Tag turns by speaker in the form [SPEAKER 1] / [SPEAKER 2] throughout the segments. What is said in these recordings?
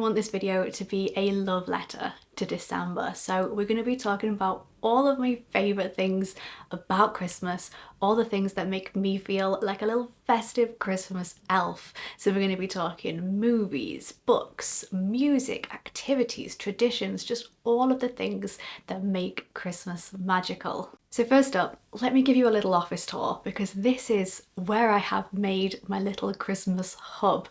[SPEAKER 1] want this video to be a love letter to December. So we're going to be talking about all of my favourite things about Christmas, all the things that make me feel like a little festive Christmas elf. So we're going to be talking movies, books, music, activities, traditions, just all of the things that make Christmas magical. So first up, let me give you a little office tour, because this is where I have made my little Christmas hub.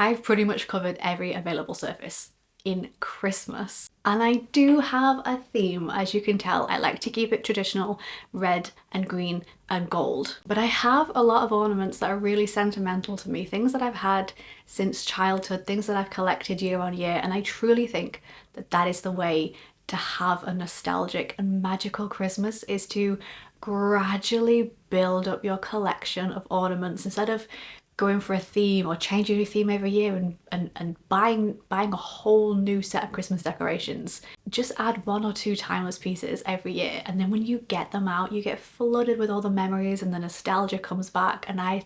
[SPEAKER 1] I've pretty much covered every available surface in Christmas. And I do have a theme, as you can tell. I like to keep it traditional, red and green and gold. But I have a lot of ornaments that are really sentimental to me, things that I've had since childhood, things that I've collected year on year, and I truly think that that is the way to have a nostalgic and magical Christmas, is to gradually build up your collection of ornaments instead of going for a theme or changing your theme every year and buying a whole new set of Christmas decorations. Just add one or two timeless pieces every year, and then when you get them out, you get flooded with all the memories and the nostalgia comes back, and I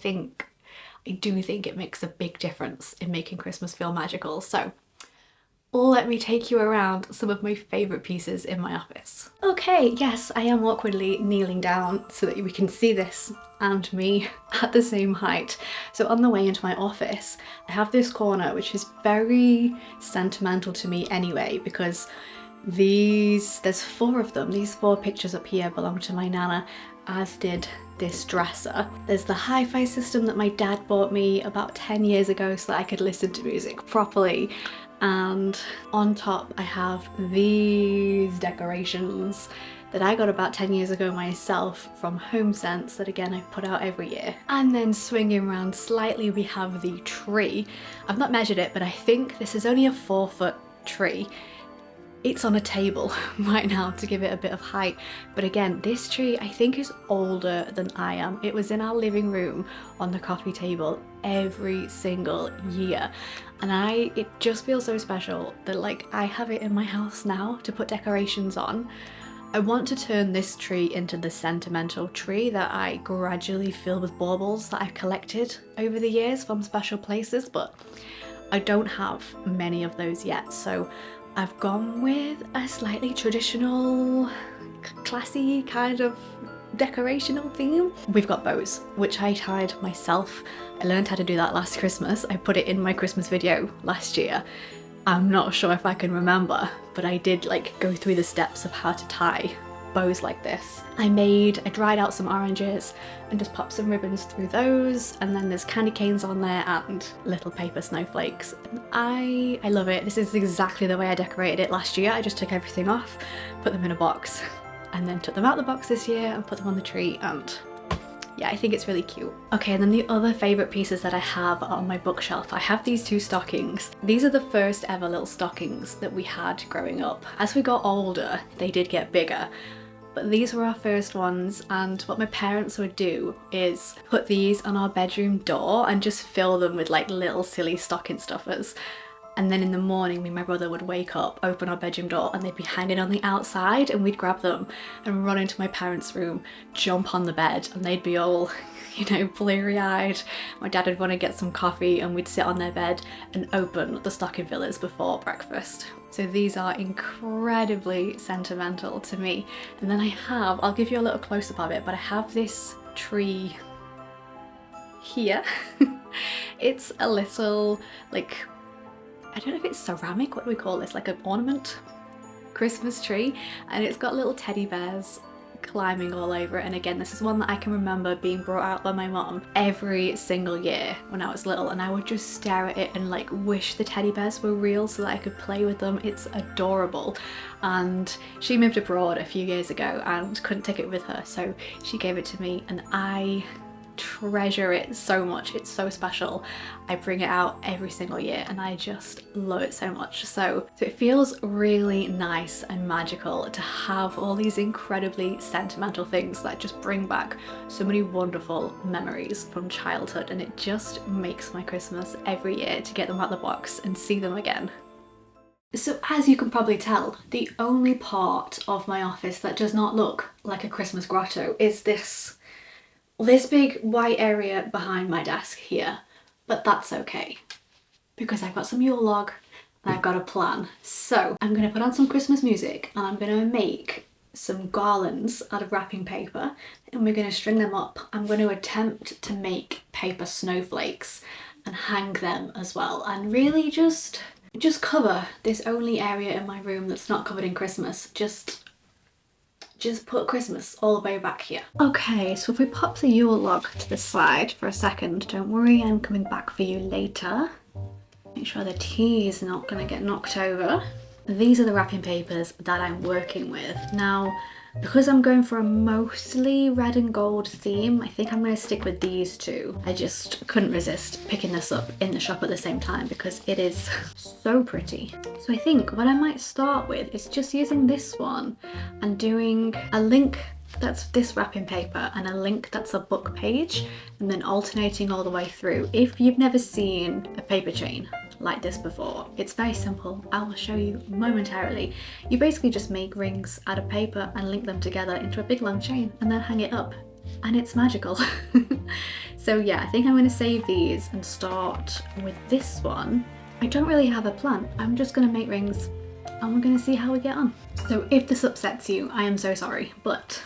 [SPEAKER 1] do think it makes a big difference in making Christmas feel magical. So let me take you around some of my favourite pieces in my office. Okay, yes, I am awkwardly kneeling down so that we can see this and me at the same height. So on the way into my office, I have this corner which is very sentimental to me anyway, because there's four of them. These four pictures up here belong to my nana, as did this dresser. There's the hi-fi system that my dad bought me about 10 years ago so that I could listen to music properly. And on top I have these decorations that I got about 10 years ago myself from HomeSense, that again I put out every year. And then swinging around slightly, we have the tree. I've not measured it, but I think this is only a 4-foot tree. It's on a table right now to give it a bit of height, but again, this tree I think is older than I am. It was in our living room on the coffee table every single year, and it just feels so special that like I have it in my house now to put decorations on. I want to turn this tree into the sentimental tree that I gradually fill with baubles that I've collected over the years from special places, but I don't have many of those yet, so I've gone with a slightly traditional, classy kind of decorational theme. We've got bows, which I tied myself. I learned how to do that last Christmas. I put it in my Christmas video last year. I'm not sure if I can remember, but I did like go through the steps of how to tie bows like this. I dried out some oranges and just popped some ribbons through those, and then there's candy canes on there and little paper snowflakes. And I love it. This is exactly the way I decorated it last year. I just took everything off, put them in a box, and then took them out the box this year and put them on the tree, and yeah, I think it's really cute. Okay, and then the other favourite pieces that I have are on my bookshelf. I have these two stockings. These are the first ever little stockings that we had growing up. As we got older, they did get bigger, but these were our first ones, and what my parents would do is put these on our bedroom door and just fill them with like little silly stocking stuffers. And then in the morning, me and my brother would wake up, open our bedroom door, and they'd be hanging on the outside, and we'd grab them and run into my parents' room, jump on the bed, and they'd be all, you know, bleary-eyed. My dad would want to get some coffee, and we'd sit on their bed and open the stocking fillers before breakfast. So these are incredibly sentimental to me. And then I'll give you a little close-up of it, but I have this tree here. It's a little, like, I don't know if it's ceramic, what do we call this, like an ornament Christmas tree, and it's got little teddy bears climbing all over it. And again, this is one that I can remember being brought out by my mom every single year when I was little, and I would just stare at it and like wish the teddy bears were real so that I could play with them. It's adorable. And she moved abroad a few years ago and couldn't take it with her, so she gave it to me, and I treasure it so much. It's so special. I bring it out every single year and I just love it so much. So it feels really nice and magical to have all these incredibly sentimental things that just bring back so many wonderful memories from childhood, and it just makes my Christmas every year to get them out of the box and see them again. So as you can probably tell, the only part of my office that does not look like a Christmas grotto is this big white area behind my desk here, but that's okay because I've got some Yule log and I've got a plan. So I'm gonna put on some Christmas music and I'm gonna make some garlands out of wrapping paper and we're gonna string them up. I'm gonna attempt to make paper snowflakes and hang them as well, and really just cover this only area in my room that's not covered in Christmas. Just put Christmas all the way back here. Okay, so if we pop the Yule log to the side for a second, don't worry, I'm coming back for you later. Make sure the tea is not gonna get knocked over. These are the wrapping papers that I'm working with. Now, because I'm going for a mostly red and gold theme, I think I'm gonna stick with these two. I just couldn't resist picking this up in the shop at the same time because it is so pretty. So I think what I might start with is just using this one and doing a link that's this wrapping paper and a link that's a book page, and then alternating all the way through. If you've never seen a paper chain like this before, it's very simple. I will show you momentarily. You basically just make rings out of paper and link them together into a big long chain and then hang it up, and it's magical. So yeah, I think I'm going to save these and start with this one. I don't really have a plan. I'm just going to make rings and we're going to see how we get on. So if this upsets you, I am so sorry, but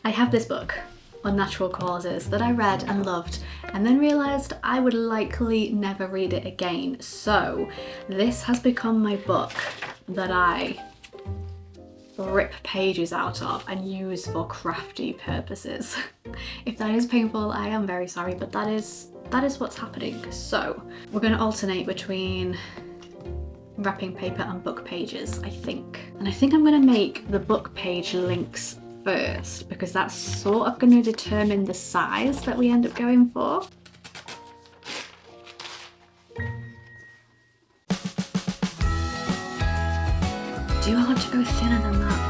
[SPEAKER 1] I have this book, Unnatural Causes, that I read and loved and then realised I would likely never read it again. So this has become my book that I rip pages out of and use for crafty purposes. If that is painful, I am very sorry, but that is what's happening. So we're going to alternate between wrapping paper and book pages, I think. And I think I'm going to make the book page links first because that's sort of going to determine the size that we end up going for. Do I want to go thinner than that?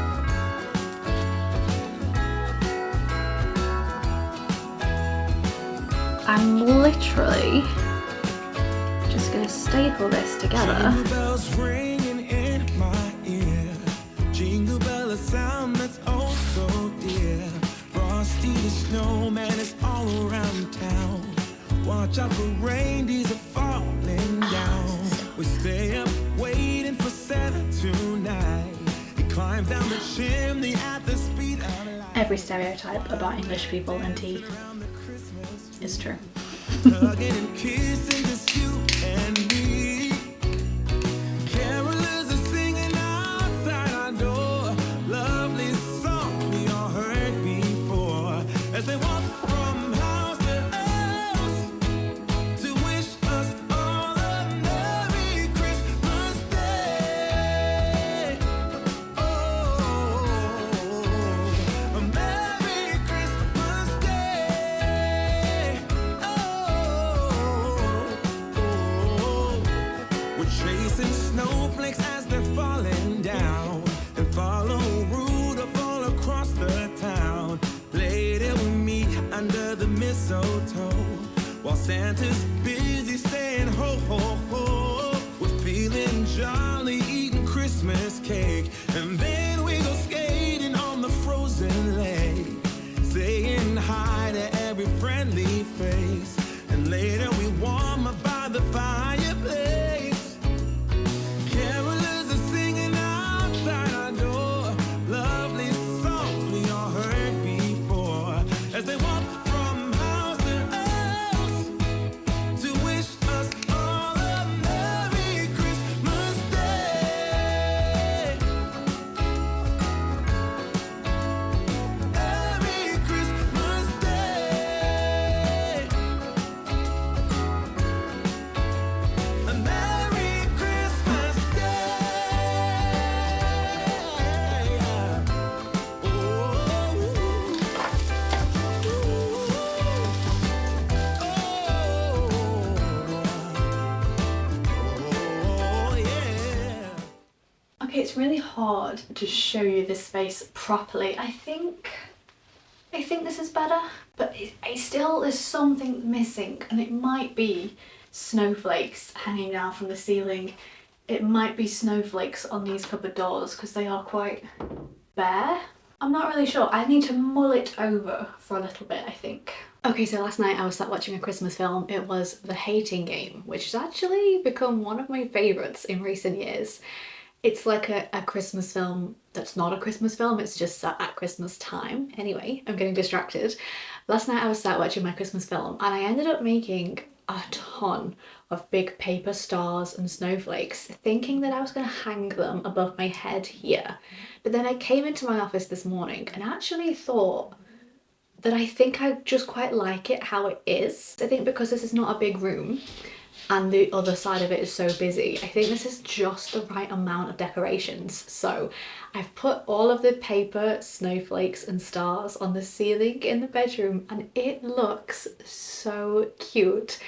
[SPEAKER 1] I'm literally just going to staple this together.
[SPEAKER 2] Jingle bells ringing in my ear. Jingle bell, a sound that's oh so dear. Frosty the snowman is all around town. Watch out for reindeers are falling down. We stay up waiting for Santa tonight. He climbs down the chimney at the speed of light.
[SPEAKER 1] Every stereotype about English people and tea is true.
[SPEAKER 2] Hugging and kissing just you and me. Carolers are singing outside our door. Lovely songs we all heard before. As they walk from house to house to wish us all a Merry Christmas Day. Oh, a Merry Christmas Day. We're chasing snowflakes as they're falling down, and follow Rudolph all across the town. Later we meet under the mistletoe, while Santa's busy saying ho ho ho. We're feeling jolly, eating Christmas cake, and then we go skating on the frozen lake, saying hi to every friendly face, and later we warm up by the fireplace. Carolers are singing outside our door. Lovely songs we all heard before. As they walk from house to house to wish us all a Merry Christmas Day. Merry Christmas Day. A Merry Christmas Day. Oh, yeah.
[SPEAKER 1] Okay, it's really hard to show you this space properly. I think this is better, but I still, there's something missing, and it might be snowflakes hanging down from the ceiling. It might be snowflakes on these cupboard doors because they are quite bare. I'm not really sure. I need to mull it over for a little bit, I think. Okay, so last night I was sat watching a Christmas film. It was The Hating Game, which has actually become one of my favourites in recent years. It's like a Christmas film that's not a Christmas film, it's just set at Christmas time. Anyway, I'm getting distracted. Last night I was sat watching my Christmas film and I ended up making a ton of big paper stars and snowflakes, thinking that I was going to hang them above my head here. But then I came into my office this morning and actually thought that I think I just quite like it how it is. I think because this is not a big room and the other side of it is so busy, I think this is just the right amount of decorations. So I've put all of the paper snowflakes and stars on the ceiling in the bedroom and it looks so cute.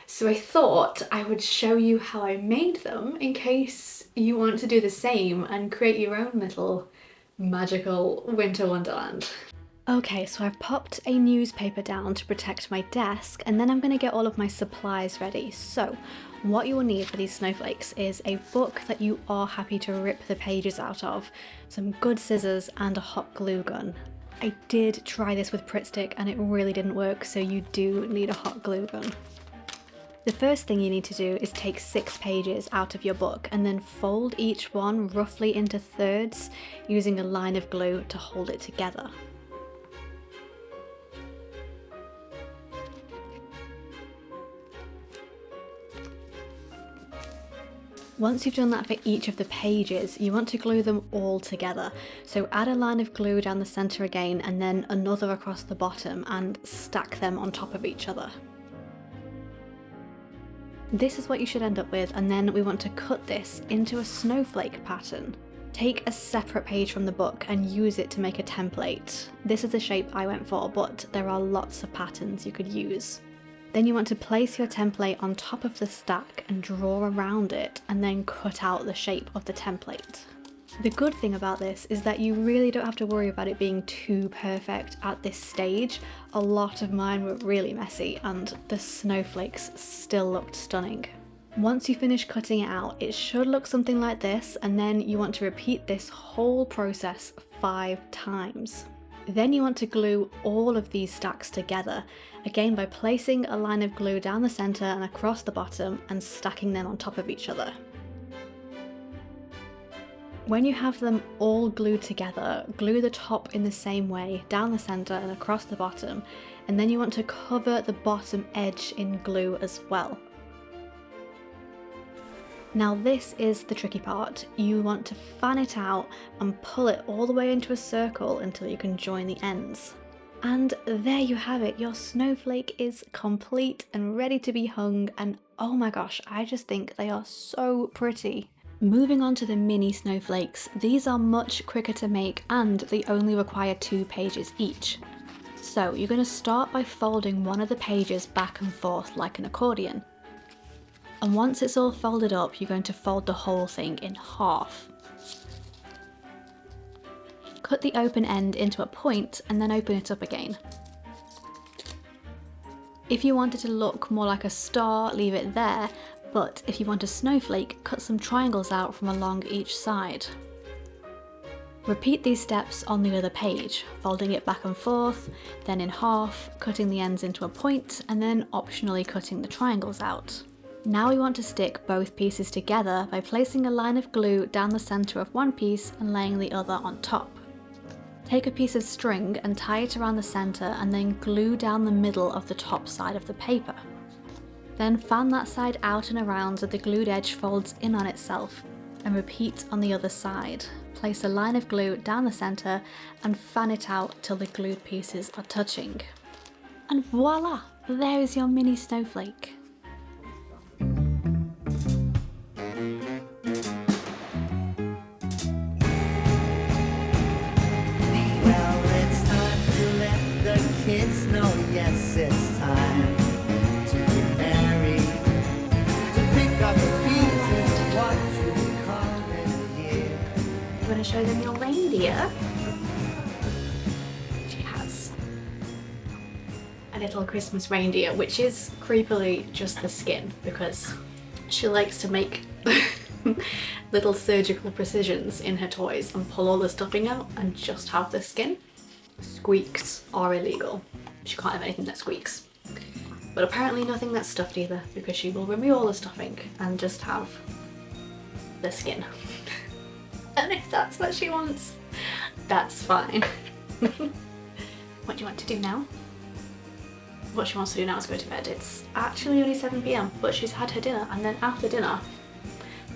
[SPEAKER 1] So I thought I would show you how I made them in case you want to do the same and create your own little magical winter wonderland. Okay, so I've popped a newspaper down to protect my desk and then I'm going to get all of my supplies ready. So what you will need for these snowflakes is a book that you are happy to rip the pages out of, some good scissors and a hot glue gun. I did try this with Pritt Stick and it really didn't work, so you do need a hot glue gun. The first thing you need to do is take 6 pages out of your book and then fold each one roughly into thirds using a line of glue to hold it together. Once you've done that for each of the pages, you want to glue them all together. So add a line of glue down the centre again and then another across the bottom and stack them on top of each other. This is what you should end up with, and then we want to cut this into a snowflake pattern. Take a separate page from the book and use it to make a template. This is the shape I went for, but there are lots of patterns you could use. Then you want to place your template on top of the stack and draw around it and then cut out the shape of the template. The good thing about this is that you really don't have to worry about it being too perfect at this stage. A lot of mine were really messy and the snowflakes still looked stunning. Once you finish cutting it out, it should look something like this, and then you want to repeat this whole process 5 times. Then you want to glue all of these stacks together, again by placing a line of glue down the centre and across the bottom and stacking them on top of each other. When you have them all glued together, glue the top in the same way, down the centre and across the bottom, and then you want to cover the bottom edge in glue as well. Now this is the tricky part. You want to fan it out and pull it all the way into a circle until you can join the ends. And there you have it, your snowflake is complete and ready to be hung, and oh my gosh, I just think they are so pretty. Moving on to the mini snowflakes, these are much quicker to make and they only require 2 pages each. So you're going to start by folding one of the pages back and forth like an accordion. And once it's all folded up, you're going to fold the whole thing in half. Cut the open end into a point and then open it up again. If you want it to look more like a star, leave it there, but if you want a snowflake, cut some triangles out from along each side. Repeat these steps on the other page, folding it back and forth, then in half, cutting the ends into a point, and then optionally cutting the triangles out. Now we want to stick both pieces together by placing a line of glue down the centre of one piece and laying the other on top. Take a piece of string and tie it around the centre and then glue down the middle of the top side of the paper. Then fan that side out and around so the glued edge folds in on itself, and repeat on the other side. Place a line of glue down the centre and fan it out till the glued pieces are touching. And voila! There is your mini snowflake.
[SPEAKER 3] Kids know, yes, it's time to get married, to pick up the pieces, what you call it here.
[SPEAKER 1] You want to show them your reindeer? She has a little Christmas reindeer, which is creepily just the skin, because she likes to make little surgical precisions in her toys and pull all the stuffing out and just have the skin. Squeaks are illegal. She can't have anything that squeaks. But apparently nothing that's stuffed either, because she will remove all the stuffing and just have the skin. And if that's what she wants, that's fine. What do you want to do now? What she wants to do now is go to bed. It's actually only 7 PM, but she's had her dinner, and then after dinner,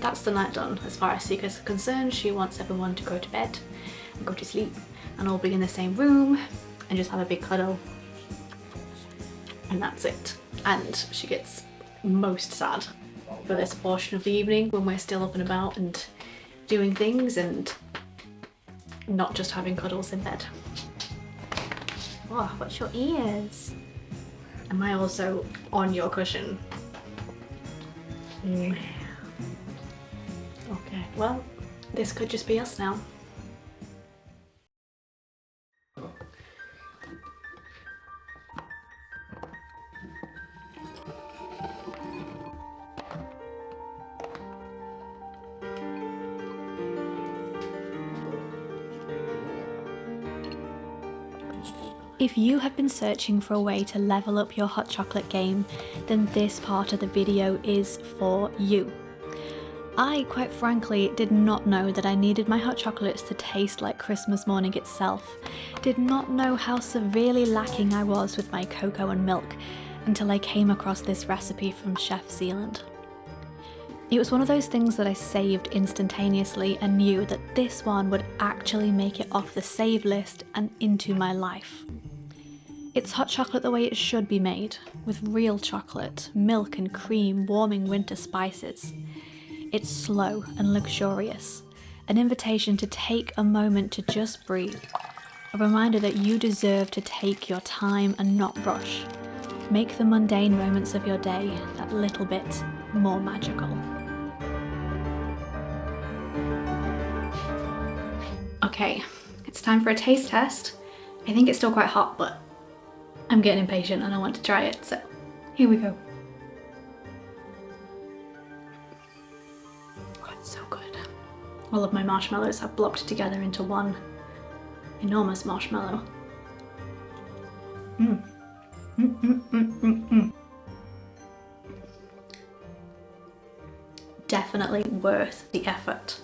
[SPEAKER 1] that's the night done. As far as Sika's concerned, she wants everyone to go to bed and go to sleep and all be in the same room and just have a big cuddle. And that's it. And she gets most sad for this portion of the evening when we're still up and about and doing things and not just having cuddles in bed. Oh, what's your ears? Am I also on your cushion? Okay, well, this could just be us now. If you have been searching for a way to level up your hot chocolate game, then this part of the video is for you. I, quite frankly, did not know that I needed my hot chocolates to taste like Christmas morning itself, did not know how severely lacking I was with my cocoa and milk until I came across this recipe from Chef Zealand. It was one of those things that I saved instantaneously and knew that this one would actually make it off the save list and into my life. It's hot chocolate the way it should be made, with real chocolate, milk and cream, warming winter spices. It's slow and luxurious, an invitation to take a moment to just breathe, a reminder that you deserve to take your time and not rush. Make the mundane moments of your day that little bit more magical. Okay, it's time for a taste test. I think it's still quite hot, but I'm getting impatient and I want to try it, so here we go. Oh, it's so good. All of my marshmallows have blocked together into one enormous marshmallow. Definitely worth the effort.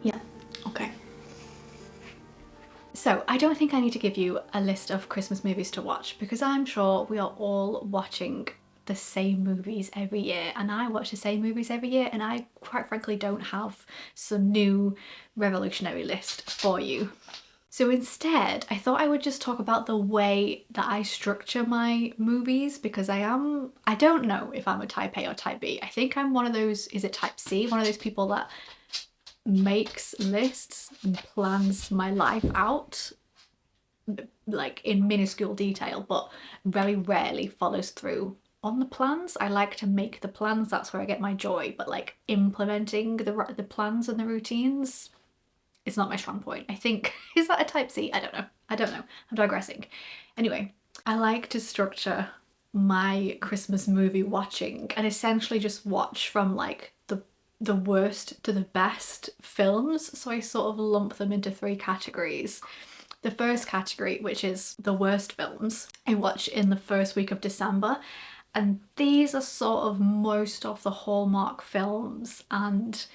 [SPEAKER 1] Yeah, okay. So I don't think I need to give you a list of Christmas movies to watch, because I'm sure we are all watching the same movies every year, and I watch the same movies every year, and I quite frankly don't have some new revolutionary list for you. So instead, I thought I would just talk about the way that I structure my movies, because I don't know if I'm a type A or type B. I think I'm one of those, is it type C? One of those people that makes lists and plans my life out like in minuscule detail, but very rarely follows through on the plans. I like to make the plans, that's where I get my joy, but like implementing the plans and the routines is not my strong point, I think. Is that a type C? I don't know, I'm digressing. Anyway, I like to structure my Christmas movie watching and essentially just watch from like the worst to the best films. So I sort of lump them into 3 categories. The first category, which is the worst films, I watch in the first week of December, and these are sort of most of the Hallmark films and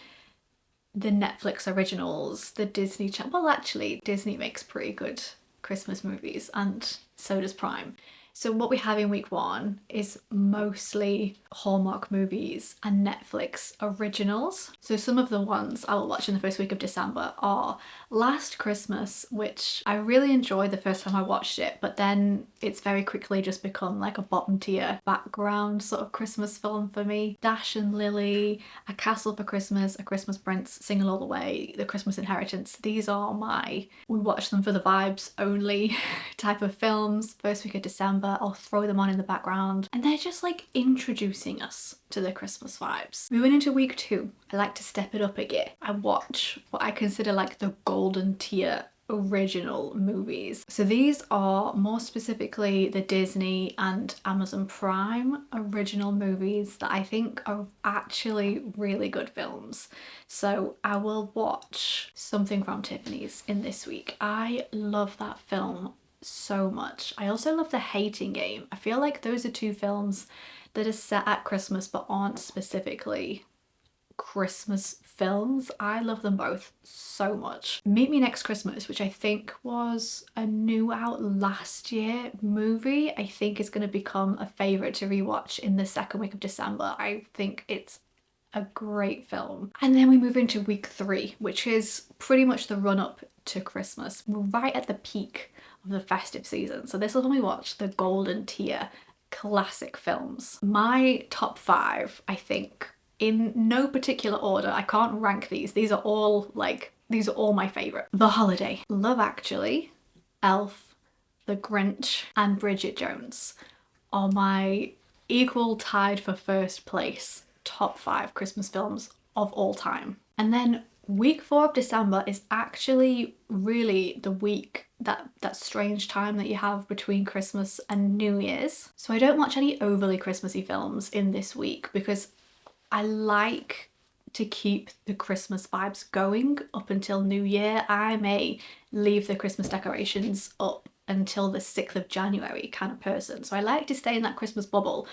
[SPEAKER 1] the Netflix originals, the Disney channel. Well, actually Disney makes pretty good Christmas movies, and so does Prime. So what we have in week 1 is mostly Hallmark movies and Netflix originals. So some of the ones I will watch in the first week of December are Last Christmas, which I really enjoyed the first time I watched it, but then it's very quickly just become like a bottom tier background sort of Christmas film for me. Dash and Lily, A Castle for Christmas, A Christmas Prince, Singing All the Way, The Christmas Inheritance. These are my, we watch them for the vibes only type of films. First week of December, I'll throw them on in the background, and they're just like introducing us to the Christmas vibes. Moving into week 2, I like to step it up a gear. I watch what I consider like the golden tier original movies. So these are more specifically the Disney and Amazon Prime original movies that I think are actually really good films. So I will watch Something from Tiffany's in this week. I love that film so much. I also love The Hating Game. I feel like those are two films that are set at Christmas but aren't specifically Christmas films. I love them both so much. Meet Me Next Christmas, which I think was a new out last year movie, I think is going to become a favourite to rewatch in the second week of December. I think it's a great film. And then we move into week 3, which is pretty much the run up to Christmas. We're right at the peak of the festive season. So this is when we watch the golden tier classic films. My top 5, I think, in no particular order, I can't rank these. These are all my favourite. The Holiday, Love Actually, Elf, The Grinch, and Bridget Jones are my equal tied for first place top 5 Christmas films of all time. And then week 4 of December is actually really the week, that strange time that you have between Christmas and New Year's. So I don't watch any overly Christmassy films in this week because I like to keep the Christmas vibes going up until New Year. I may leave the Christmas decorations up until the 6th of January kind of person. So I like to stay in that Christmas bubble,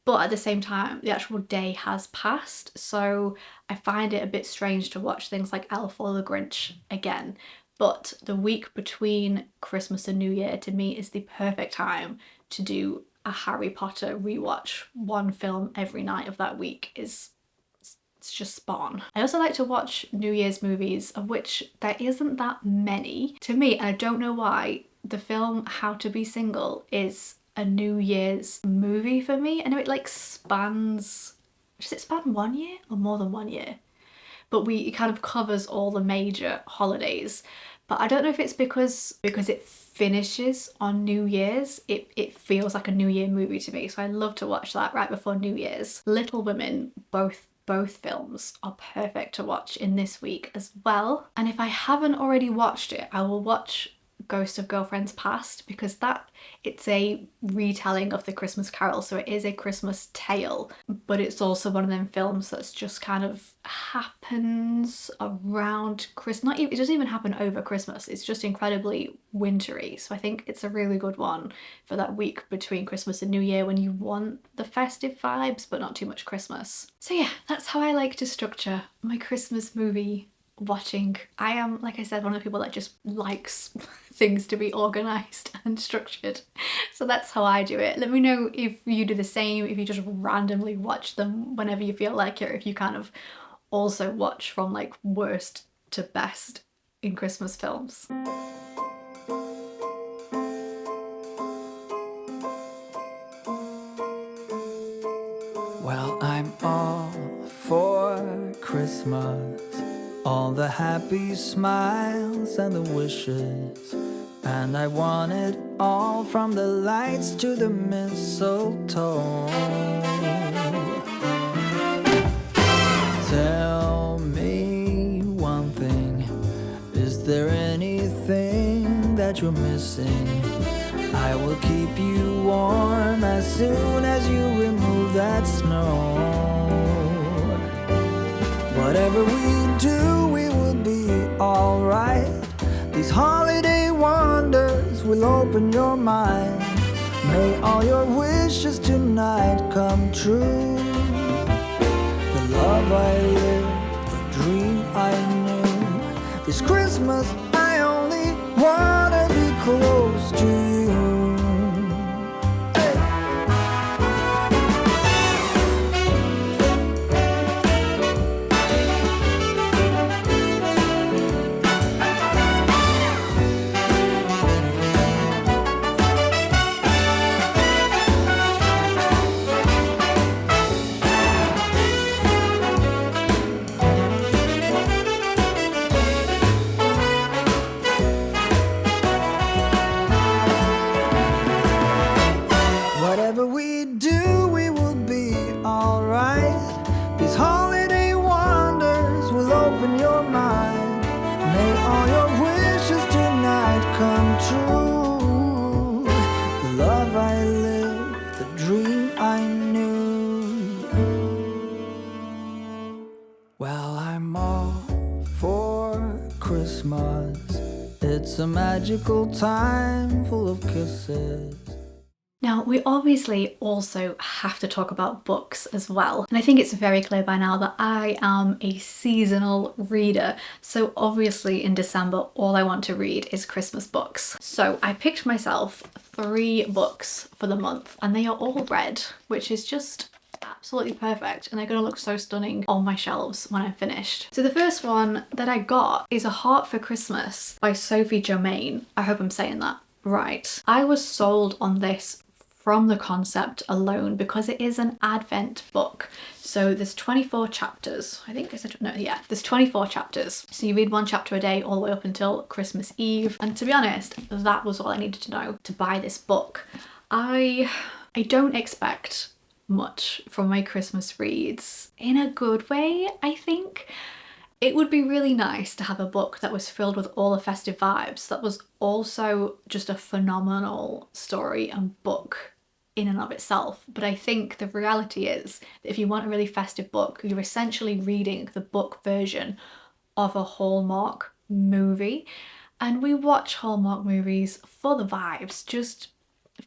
[SPEAKER 1] but at the same time, the actual day has passed. So I find it a bit strange to watch things like Elf or The Grinch again. But the week between Christmas and New Year to me is the perfect time to do a Harry Potter rewatch. One film every night of that week it's just spot on. I also like to watch New Year's movies, of which there isn't that many. To me, and I don't know why, the film How to Be Single is a New Year's movie for me. I know it like spans, does it span 1 year or more than 1 year? But it kind of covers all the major holidays. But I don't know if it's because it finishes on New Year's, it feels like a New Year movie to me. So I love to watch that right before New Year's. Little Women, both films are perfect to watch in this week as well. And if I haven't already watched it, I will watch Ghost of Girlfriends Past, because it's a retelling of the Christmas Carol, so it is a Christmas tale, but it's also one of them films that's just kind of happens around Christmas. It doesn't even happen over Christmas, it's just incredibly wintry. So I think it's a really good one for that week between Christmas and New Year when you want the festive vibes but not too much Christmas. So yeah, that's how I like to structure my Christmas movie watching. I am, like I said, one of the people that just likes things to be organised and structured. So that's how I do it. Let me know if you do the same, if you just randomly watch them whenever you feel like it, or if you kind of also watch from like worst to best in Christmas films.
[SPEAKER 4] Well, I'm all for Christmas, all the happy smiles and the wishes, and I want it all, from the lights to the mistletoe. Tell me one thing, is there anything that you're missing? I will keep you warm as soon as you remove that snow. Whatever we do, we will be alright. These holiday wonders will open your mind. May all your wishes tonight come true. The love I lived, the dream I knew. This Christmas I only wanna be close to you. I knew. Well, I'm all for Christmas. It's a magical time full of kisses.
[SPEAKER 1] Now, we obviously also have to talk about books as well. And I think it's very clear by now that I am a seasonal reader. So obviously in December, all I want to read is Christmas books. So I picked myself 3 books for the month and they are all red, which is just absolutely perfect, and they're going to look so stunning on my shelves when I'm finished. So the first one that I got is A Heart for Christmas by Sophie Germain. I hope I'm saying that right. I was sold on this from the concept alone because it is an Advent book. So there's 24 chapters. I think there's 24 chapters. So you read 1 chapter a day all the way up until Christmas Eve. And to be honest, that was all I needed to know to buy this book. I don't expect much from my Christmas reads in a good way, I think. It would be really nice to have a book that was filled with all the festive vibes, that was also just a phenomenal story and book in and of itself. But I think the reality is that if you want a really festive book, you're essentially reading the book version of a Hallmark movie. And we watch Hallmark movies for the vibes, just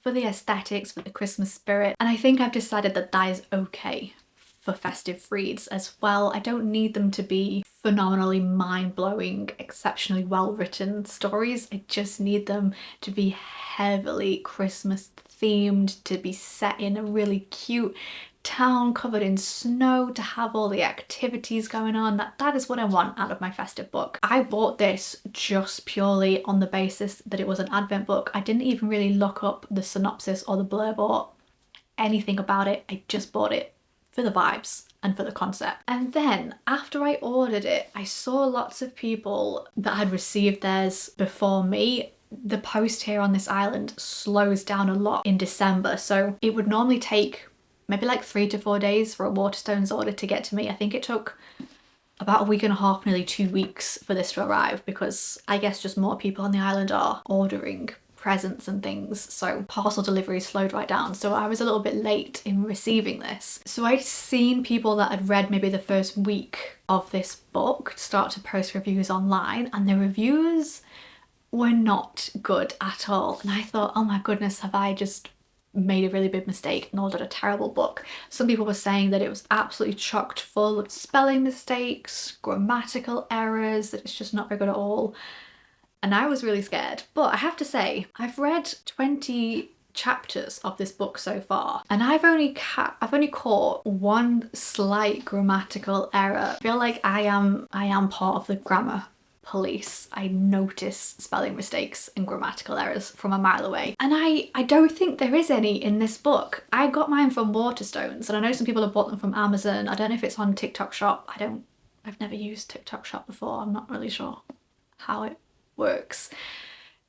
[SPEAKER 1] for the aesthetics, for the Christmas spirit. And I think I've decided that that is okay for festive reads as well. I don't need them to be phenomenally mind-blowing, exceptionally well-written stories. I just need them to be heavily Christmas themed, to be set in a really cute town covered in snow, to have all the activities going on. That is what I want out of my festive book. I bought this just purely on the basis that it was an Advent book. I didn't even really look up the synopsis or the blurb or anything about it. I just bought it for the vibes and for the concept. And then after I ordered it, I saw lots of people that had received theirs before me. The post here on this island slows down a lot in December, so it would normally take maybe like 3 to 4 days for a Waterstones order to get to me. I think it took about a week and a half, nearly 2 weeks for this to arrive, because I guess just more people on the island are ordering presents and things, so parcel delivery slowed right down. So I was a little bit late in receiving this. So I'd seen people that had read maybe the first week of this book start to post reviews online, and the reviews were not good at all. And I thought, oh my goodness, have I just made a really big mistake and ordered a terrible book? Some people were saying that it was absolutely chocked full of spelling mistakes, grammatical errors, that it's just not very good at all. And I was really scared. But I have to say, I've read 20 chapters of this book so far, and I've only caught one slight grammatical error. I feel like I am part of the grammar police. I notice spelling mistakes and grammatical errors from a mile away. And I don't think there is any in this book. I got mine from Waterstones, and I know some people have bought them from Amazon. I don't know if it's on TikTok Shop. I've never used TikTok Shop before. I'm not really sure how it works.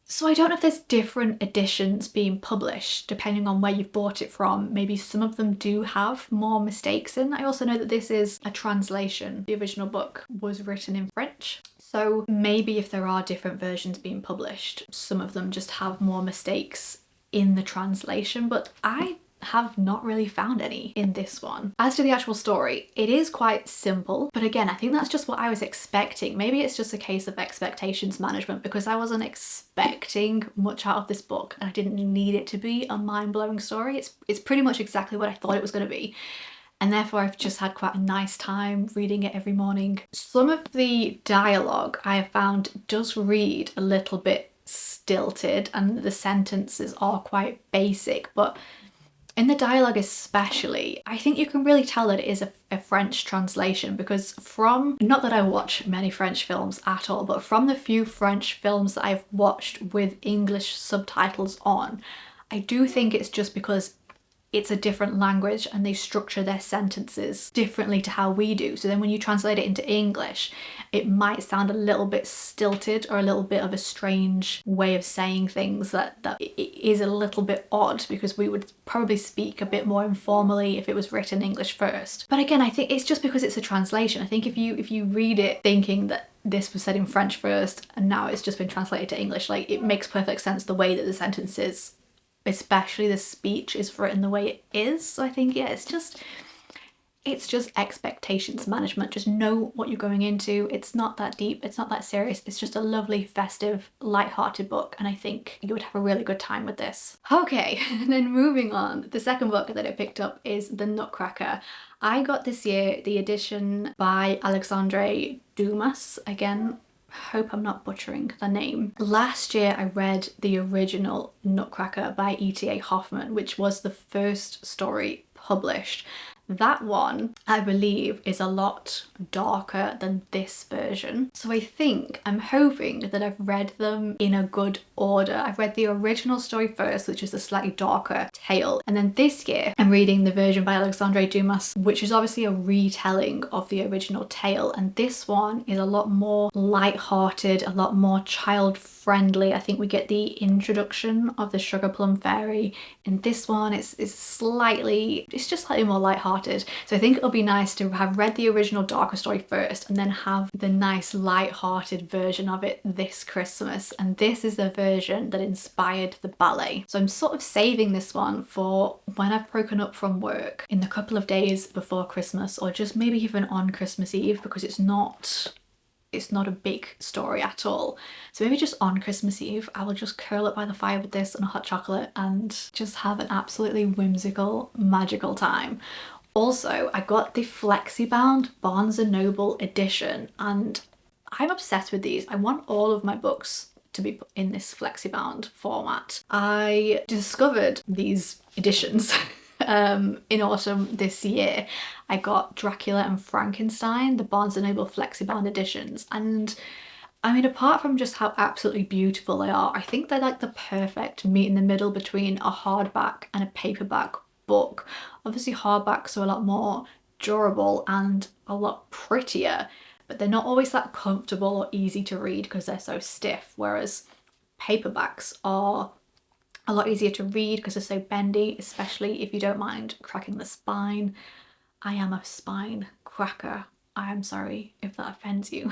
[SPEAKER 1] So I don't know if there's different editions being published depending on where you've bought it from. Maybe some of them do have more mistakes in. I also know that this is a translation. The original book was written in French. So maybe if there are different versions being published, some of them just have more mistakes in the translation, but I have not really found any in this one. As to the actual story, it is quite simple, but again, I think that's just what I was expecting. Maybe it's just a case of expectations management, because I wasn't expecting much out of this book and I didn't need it to be a mind-blowing story. It's pretty much exactly what I thought it was going to be. And therefore I've just had quite a nice time reading it every morning. Some of the dialogue I have found does read a little bit stilted and the sentences are quite basic, but in the dialogue especially, I think you can really tell that it is a French translation, because not that I watch many French films at all, but from the few French films that I've watched with English subtitles on, I do think it's just because it's a different language and they structure their sentences differently to how we do. So then when you translate it into English, it might sound a little bit stilted or a little bit of a strange way of saying things that is a little bit odd, because we would probably speak a bit more informally if it was written English first. But again, I think it's just because it's a translation. I think if you read it thinking that this was said in French first and now it's just been translated to English, like, it makes perfect sense the way that the sentences especially the speech is written the way it is. So I think, yeah, it's just expectations management. Just know what you're going into. It's not that deep, it's not that serious, it's just a lovely, festive, light-hearted book, and I think you would have a really good time with this. Okay, and then moving on, the second book that I picked up is The Nutcracker. I got this year the edition by Alexandre Dumas. Again, hope I'm not butchering the name. Last year I read the original Nutcracker by E.T.A. Hoffmann, which was the first story published. That one, I believe, is a lot darker than this version. So I'm hoping that I've read them in a good order. I've read the original story first, which is a slightly darker tale. And then this year, I'm reading the version by Alexandre Dumas, which is obviously a retelling of the original tale. And this one is a lot more light-hearted, a lot more child-friendly. I think we get the introduction of the Sugar Plum Fairy. In this one, it's just slightly more light-hearted. So I think it'll be nice to have read the original darker story first and then have the nice light-hearted version of it this Christmas. And this is the version that inspired the ballet. So I'm sort of saving this one for when I've broken up from work in the couple of days before Christmas, or just maybe even on Christmas Eve, because it's not a big story at all. So maybe just on Christmas Eve, I will just curl up by the fire with this and a hot chocolate and just have an absolutely whimsical, magical time. Also, I got the Flexibound Barnes & Noble edition, and I'm obsessed with these. I want all of my books to be in this Flexibound format. I discovered these editions in autumn this year. I got Dracula and Frankenstein, the Barnes & Noble Flexibound editions, and I mean, apart from just how absolutely beautiful they are, I think they're like the perfect meet in the middle between a hardback and a paperback book. Obviously hardbacks are a lot more durable and a lot prettier, but they're not always that comfortable or easy to read because they're so stiff, whereas paperbacks are a lot easier to read because they're so bendy, especially if you don't mind cracking the spine. I am a spine cracker. I am sorry if that offends you.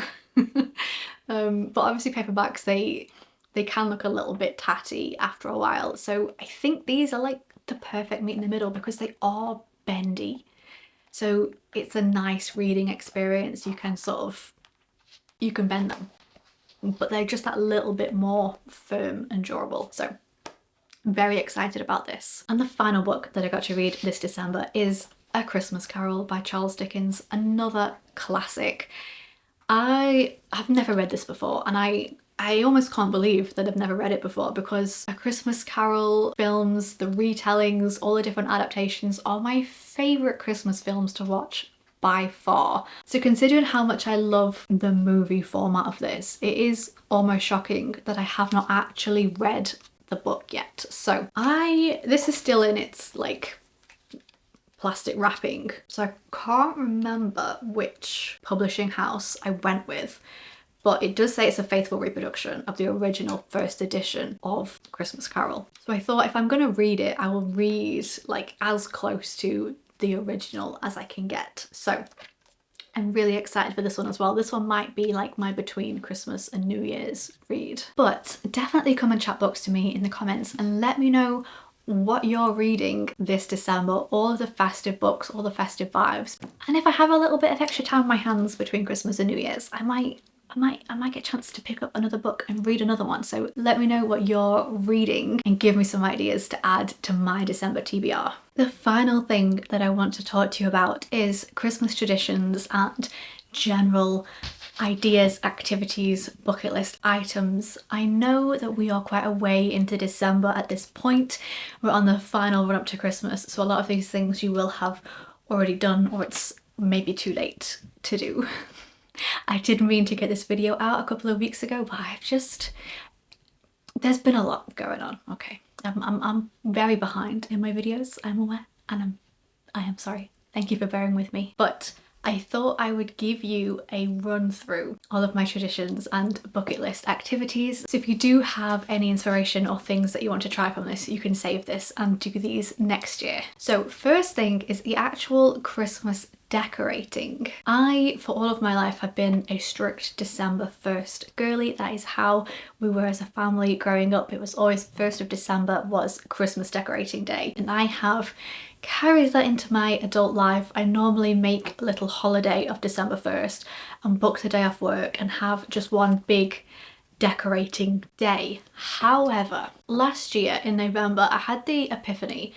[SPEAKER 1] But obviously paperbacks, they can look a little bit tatty after a while. So I think these are like the perfect meet in the middle because they are bendy. So it's a nice reading experience. You can bend them, but they're just that little bit more firm and durable. So I'm very excited about this. And the final book that I got to read this December is A Christmas Carol by Charles Dickens, another classic. I have never read this before, and I almost can't believe that I've never read it before, because A Christmas Carol films, the retellings, all the different adaptations are my favourite Christmas films to watch by far. So considering how much I love the movie format of this, it is almost shocking that I have not actually read the book yet. So this is still in its like plastic wrapping, so I can't remember which publishing house I went with, but it does say it's a faithful reproduction of the original first edition of Christmas Carol. So I thought if I'm gonna read it, I will read like as close to the original as I can get. So I'm really excited for this one as well. This one might be like my between Christmas and New Year's read. But definitely come and chat books to me in the comments and let me know what you're reading this December, all of the festive books, all the festive vibes. And if I have a little bit of extra time on my hands between Christmas and New Year's, I might get a chance to pick up another book and read another one. So let me know what you're reading and give me some ideas to add to my December TBR. The final thing that I want to talk to you about is Christmas traditions and general ideas, activities, bucket list items. I know that we are quite a way into December at this point. We're on the final run up to Christmas, so a lot of these things you will have already done, or it's maybe too late to do. I did mean to get this video out a couple of weeks ago, but there's been a lot going on. Okay, I'm very behind in my videos, I'm aware, and I am sorry. Thank you for bearing with me. But I thought I would give you a run through all of my traditions and bucket list activities. So if you do have any inspiration or things that you want to try from this, you can save this and do these next year. So first thing is the actual Christmas decorating. I, for all of my life, have been a strict December 1st girly. That is how we were as a family growing up. It was always 1st of December was Christmas decorating day, and I have carried that into my adult life. I normally make a little holiday of December 1st and book the day off work and have just one big decorating day. However, last year in November, I had the epiphany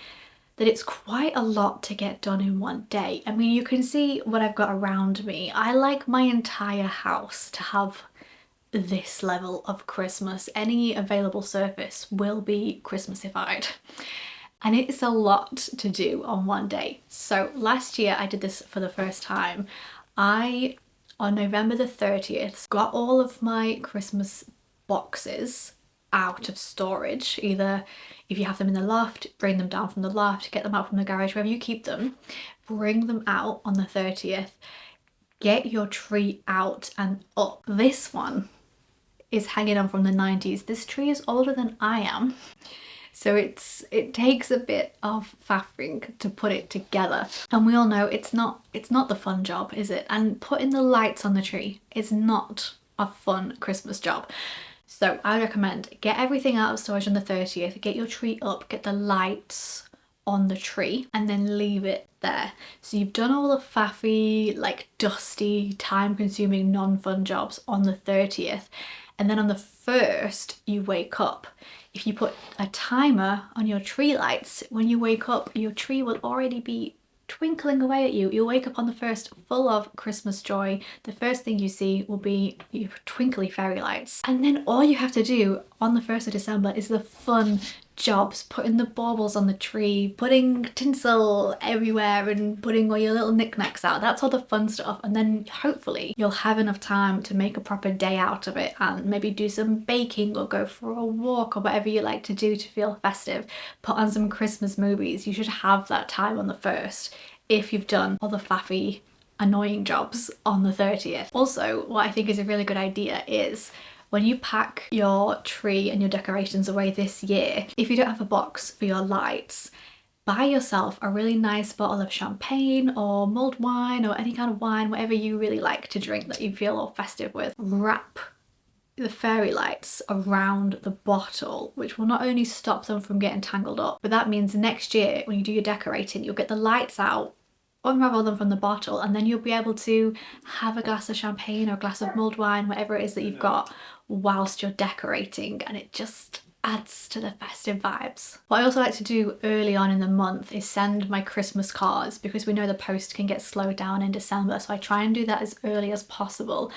[SPEAKER 1] that it's quite a lot to get done in one day. I mean, you can see what I've got around me. I like my entire house to have this level of Christmas. Any available surface will be Christmasified. And it's a lot to do on one day. So last year I did this for the first time. On November the 30th, got all of my Christmas boxes out of storage. Either if you have them in the loft, bring them down from the loft, get them out from the garage, wherever you keep them, bring them out on the 30th, get your tree out and up. This one is hanging on from the 90s. This tree is older than I am. So it takes a bit of faffing to put it together. And we all know it's not the fun job, is it? And putting the lights on the tree is not a fun Christmas job. So I recommend get everything out of storage on the 30th, get your tree up, get the lights on the tree, and then leave it there. So you've done all the faffy, like dusty, time-consuming, non-fun jobs on the 30th. And then on the 1st, you wake up. If you put a timer on your tree lights, when you wake up, your tree will already be twinkling away at you. You'll wake up on the 1st full of Christmas joy. The first thing you see will be your twinkly fairy lights. And then all you have to do on the 1st of December is the fun jobs, putting the baubles on the tree, putting tinsel everywhere and putting all your little knickknacks out. That's all the fun stuff. And then hopefully you'll have enough time to make a proper day out of it and maybe do some baking or go for a walk or whatever you like to do to feel festive. Put on some Christmas movies. You should have that time on the 1st if you've done all the faffy, annoying jobs on the 30th. Also, what I think is a really good idea is when you pack your tree and your decorations away this year, if you don't have a box for your lights, buy yourself a really nice bottle of champagne or mulled wine or any kind of wine, whatever you really like to drink that you feel all festive with. Wrap the fairy lights around the bottle, which will not only stop them from getting tangled up, but that means next year when you do your decorating, you'll get the lights out, unravel them from the bottle, and then you'll be able to have a glass of champagne or a glass of mulled wine, whatever it is that you've got, whilst you're decorating, and it just adds to the festive vibes. What I also like to do early on in the month is send my Christmas cards, because we know the post can get slowed down in December, so I try and do that as early as possible.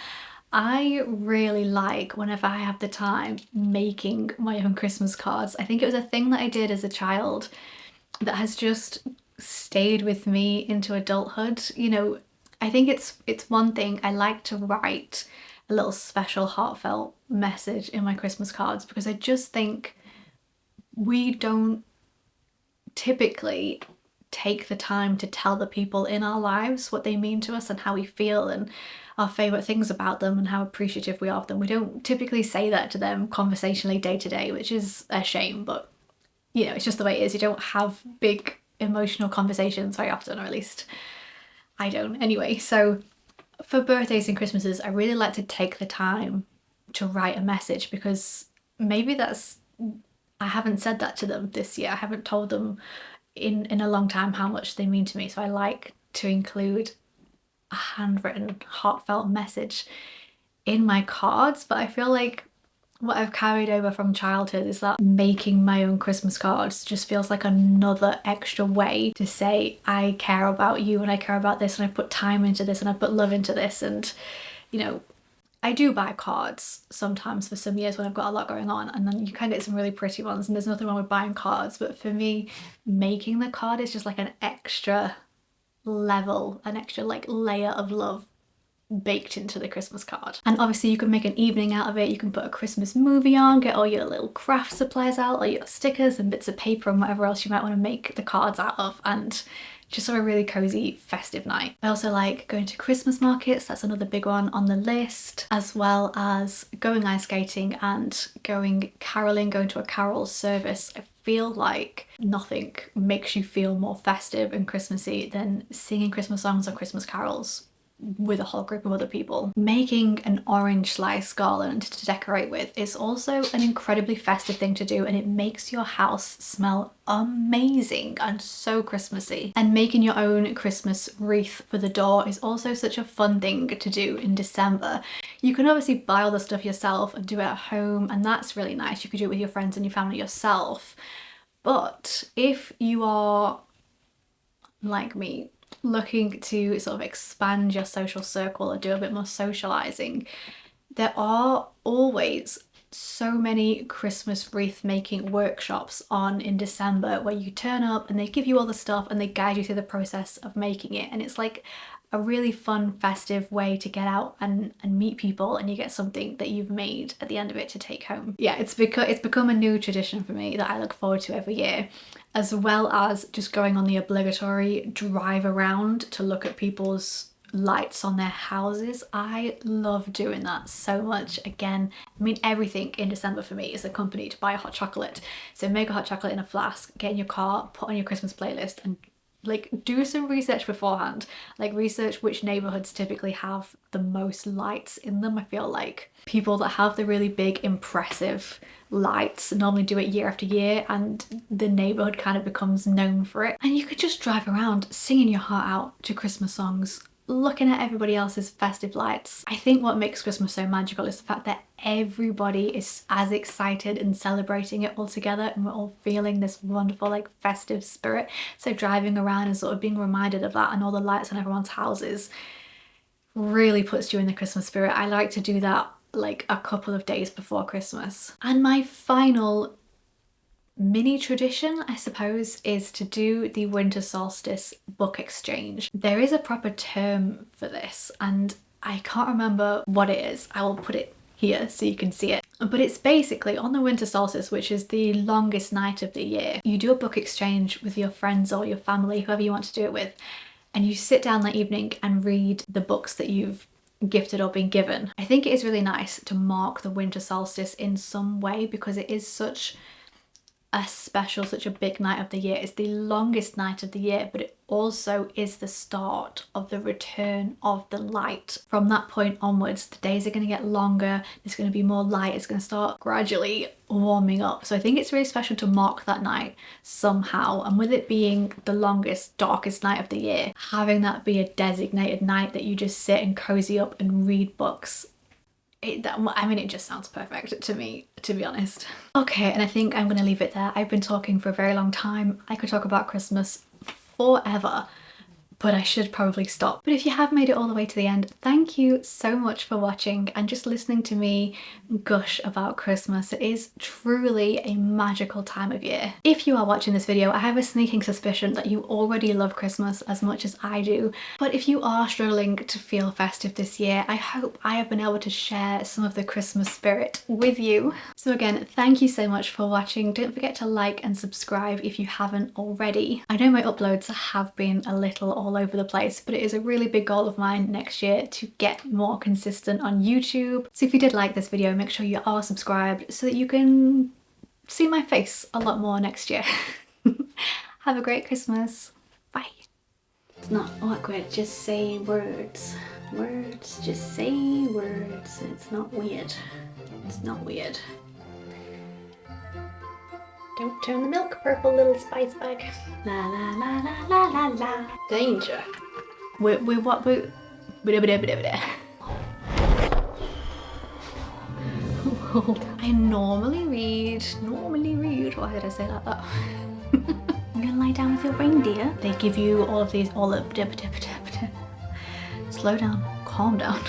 [SPEAKER 1] I really like, whenever I have the time, making my own Christmas cards. I think it was a thing that I did as a child that has just stayed with me into adulthood. You know, I think it's one thing. I like to write a little special heartfelt message in my Christmas cards, because I just think we don't typically take the time to tell the people in our lives what they mean to us and how we feel and our favourite things about them and how appreciative we are of them. We don't typically say that to them conversationally day to day, which is a shame, but you know, it's just the way it is. You don't have big emotional conversations very often, or at least I don't. Anyway, so for birthdays and Christmases, I really like to take the time to write a message, because maybe I haven't said that to them this year. I haven't told them in a long time how much they mean to me. So I like to include a handwritten, heartfelt message in my cards. But I feel like what I've carried over from childhood is that making my own Christmas cards just feels like another extra way to say I care about you and I care about this and I put time into this and I put love into this. And you know, I do buy cards sometimes for some years when I've got a lot going on, and then you can get some really pretty ones, and there's nothing wrong with buying cards, but for me, making the card is just like an extra level, an extra like layer of love baked into the Christmas card. And obviously you can make an evening out of it. You can put a Christmas movie on, get all your little craft supplies out, or your stickers and bits of paper and whatever else you might want to make the cards out of, and Just a really cozy festive night. I also like going to Christmas markets, that's another big one on the list, as well as going ice skating and going caroling, going to a carol service. I feel like nothing makes you feel more festive and Christmassy than singing Christmas songs or Christmas carols with a whole group of other people. Making an orange slice garland to decorate with is also an incredibly festive thing to do, and it makes your house smell amazing and so Christmassy. And making your own Christmas wreath for the door is also such a fun thing to do in December. You can obviously buy all the stuff yourself and do it at home, and that's really nice. You could do it with your friends and your family yourself. But if you are like me, looking to sort of expand your social circle or do a bit more socializing, there are always so many Christmas wreath making workshops on in December where you turn up and they give you all the stuff and they guide you through the process of making it, and it's like a really fun festive way to get out and meet people, and you get something that you've made at the end of it to take home. Yeah, it's become a new tradition for me that I look forward to every year, as well as just going on the obligatory drive around to look at people's lights on their houses. I love doing that so much. Again, I mean, everything in December for me is accompanied by a hot chocolate. So make a hot chocolate in a flask, get in your car, put on your Christmas playlist, and like do some research beforehand. Like research which neighborhoods typically have the most lights in them. I feel like people that have the really big impressive lights normally do it year after year, and the neighborhood kind of becomes known for it. And you could just drive around singing your heart out to Christmas songs, looking at everybody else's festive lights. I think what makes Christmas so magical is the fact that everybody is as excited and celebrating it all together, and we're all feeling this wonderful like festive spirit. So driving around and sort of being reminded of that and all the lights on everyone's houses really puts you in the Christmas spirit. I like to do that like a couple of days before Christmas. And my final mini tradition, I suppose, is to do the winter solstice book exchange. There is a proper term for this and I can't remember what it is. I will put it here so you can see it. But it's basically on the winter solstice, which is the longest night of the year, you do a book exchange with your friends or your family, whoever you want to do it with, and you sit down that evening and read the books that you've gifted or been given. I think it is really nice to mark the winter solstice in some way because it is such a special, such a big night of the year. It's the longest night of the year, but it also is the start of the return of the light. From that point onwards, the days are going to get longer, there's going to be more light, it's going to start gradually warming up. So I think it's really special to mark that night somehow, and with it being the longest, darkest night of the year, having that be a designated night that you just sit and cozy up and read books, it just sounds perfect to me, to be honest. Okay, and I think I'm gonna leave it there. I've been talking for a very long time. I could talk about Christmas forever, but I should probably stop. But if you have made it all the way to the end, thank you so much for watching and just listening to me gush about Christmas. It is truly a magical time of year. If you are watching this video, I have a sneaking suspicion that you already love Christmas as much as I do. But if you are struggling to feel festive this year, I hope I have been able to share some of the Christmas spirit with you. So again, thank you so much for watching. Don't forget to like and subscribe if you haven't already. I know my uploads have been a little all over the place, but it is a really big goal of mine next year to get more consistent on YouTube. So if you did like this video, make sure you are subscribed so that you can see my face a lot more next year. Have a great Christmas. Bye. It's not awkward, just say words. Words, just say words. It's not weird. It's not weird. Don't turn the milk purple, little spice bag. La la la la la la la. Danger. We what we. I normally read. Why did I say that? You're gonna lie down with your reindeer. They give you all of these. Slow down. Calm down.